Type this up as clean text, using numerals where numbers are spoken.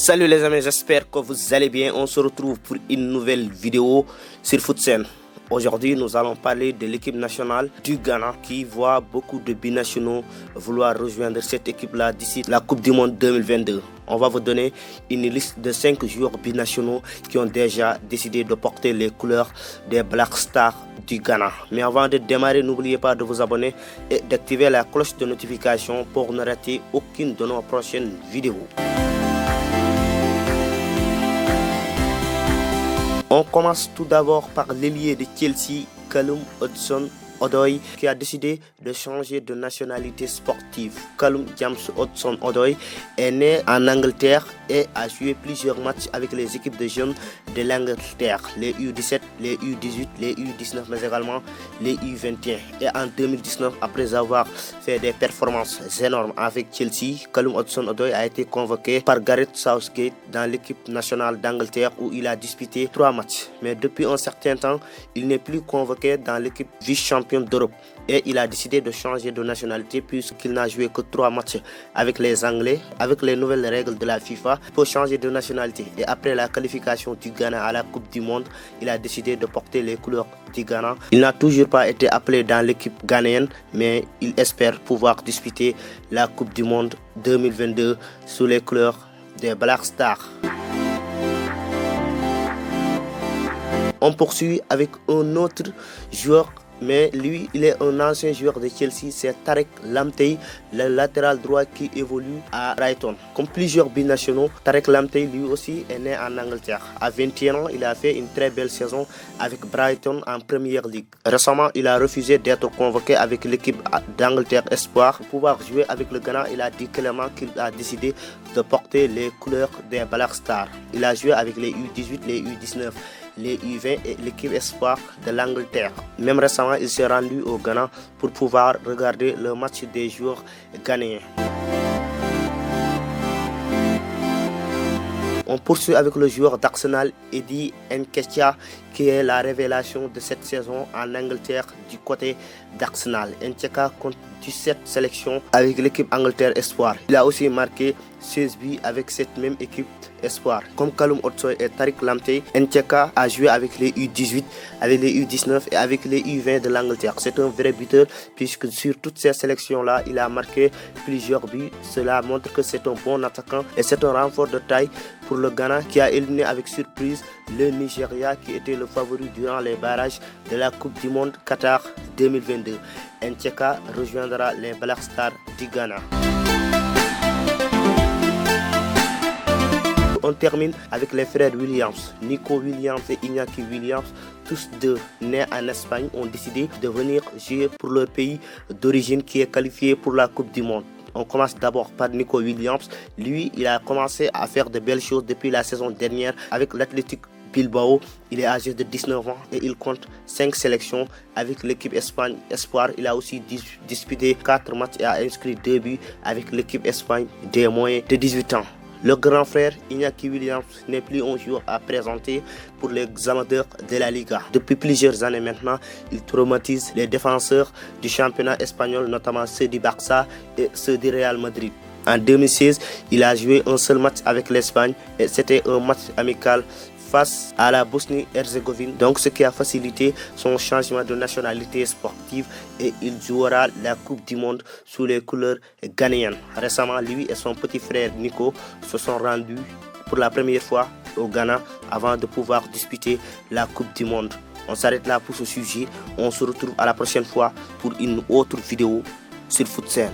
Salut les amis, j'espère que vous allez bien. On se retrouve pour une nouvelle vidéo sur FootSen. Aujourd'hui, nous allons parler de l'équipe nationale du Ghana qui voit beaucoup de binationaux vouloir rejoindre cette équipe-là d'ici la Coupe du Monde 2022. On va vous donner une liste de 5 joueurs binationaux qui ont déjà décidé de porter les couleurs des Black Stars du Ghana. Mais avant de démarrer, n'oubliez pas de vous abonner et d'activer la cloche de notification pour ne rater aucune de nos prochaines vidéos. On commence tout d'abord par l'ailier de Chelsea, Callum Hudson-Odoi, qui a décidé de changer de nationalité sportive. Callum James Hudson-Odoi est né en Angleterre et a joué plusieurs matchs avec les équipes de jeunes de l'Angleterre, les U17, les U18, les U19, mais également les U21. Et en 2019, après avoir fait des performances énormes avec Chelsea, Callum Hudson-Odoi a été convoqué par Gareth Southgate dans l'équipe nationale d'Angleterre où il a disputé 3 matchs. Mais depuis un certain temps, il n'est plus convoqué dans l'équipe vice-championne d'Europe. Et il a décidé de changer de nationalité puisqu'il n'a joué que 3 matchs avec les Anglais. Avec les nouvelles règles de la FIFA, il faut changer de nationalité. Et après la qualification du Ghana à la Coupe du Monde, il a décidé de porter les couleurs du Ghana. Il n'a toujours pas été appelé dans l'équipe ghanéenne, mais il espère pouvoir disputer la Coupe du Monde 2022 sous les couleurs des Black Stars. On poursuit avec un autre joueur, mais lui, il est un ancien joueur de Chelsea, c'est Tariq Lamptey, le latéral droit qui évolue à Brighton. Comme plusieurs binationaux, Tariq Lamptey lui aussi est né en Angleterre. À 21 ans, il a fait une très belle saison avec Brighton en Première Ligue. Récemment, il a refusé d'être convoqué avec l'équipe d'Angleterre Espoir. Pour pouvoir jouer avec le Ghana, il a dit clairement qu'il a décidé de porter les couleurs des Black Stars. Il a joué avec les U18, les U19. Les U20 et l'équipe Espoir de l'Angleterre. Même récemment, il s'est rendu au Ghana pour pouvoir regarder le match des joueurs ghanéens. On poursuit avec le joueur d'Arsenal, Eddie Nketiah, qui est la révélation de cette saison en Angleterre du côté d'Arsenal. Nketiah compte 17 sélections avec l'équipe Angleterre Espoir. Il a aussi marqué 16 buts avec cette même équipe Espoir. Comme Callum Hudson et Tariq Lamptey, Nketiah a joué avec les U18, avec les U19 et avec les U20 de l'Angleterre. C'est un vrai buteur puisque sur toutes ces sélections-là, il a marqué plusieurs buts. Cela montre que c'est un bon attaquant et c'est un renfort de taille pour le Ghana qui a éliminé avec surprise le Nigeria qui était le favori durant les barrages de la Coupe du Monde Qatar 2022. Nketiah rejoindra les Black Stars du Ghana. On termine avec les frères Williams. Nico Williams et Iñaki Williams, tous deux nés en Espagne, ont décidé de venir jouer pour leur pays d'origine qui est qualifié pour la Coupe du Monde. On commence d'abord par Nico Williams. Lui, il a commencé à faire de belles choses depuis la saison dernière avec l'Athletic Bilbao. Il est âgé de 19 ans et il compte 5 sélections avec l'équipe Espagne Espoir. Il a aussi disputé 4 matchs et a inscrit 2 buts avec l'équipe Espagne des moins de 18 ans. Le grand frère Iñaki Williams n'est plus un joueur à présenter pour les amateurs de la Liga. Depuis plusieurs années maintenant, il traumatise les défenseurs du championnat espagnol, notamment ceux du Barça et ceux du Real Madrid. En 2016, il a joué un seul match avec l'Espagne et c'était un match amical face à la Bosnie-Herzégovine, donc ce qui a facilité son changement de nationalité sportive et il jouera la Coupe du Monde sous les couleurs ghanéennes. Récemment, lui et son petit frère Nico se sont rendus pour la première fois au Ghana avant de pouvoir disputer la Coupe du Monde. On s'arrête là pour ce sujet, on se retrouve à la prochaine fois pour une autre vidéo sur FootSen.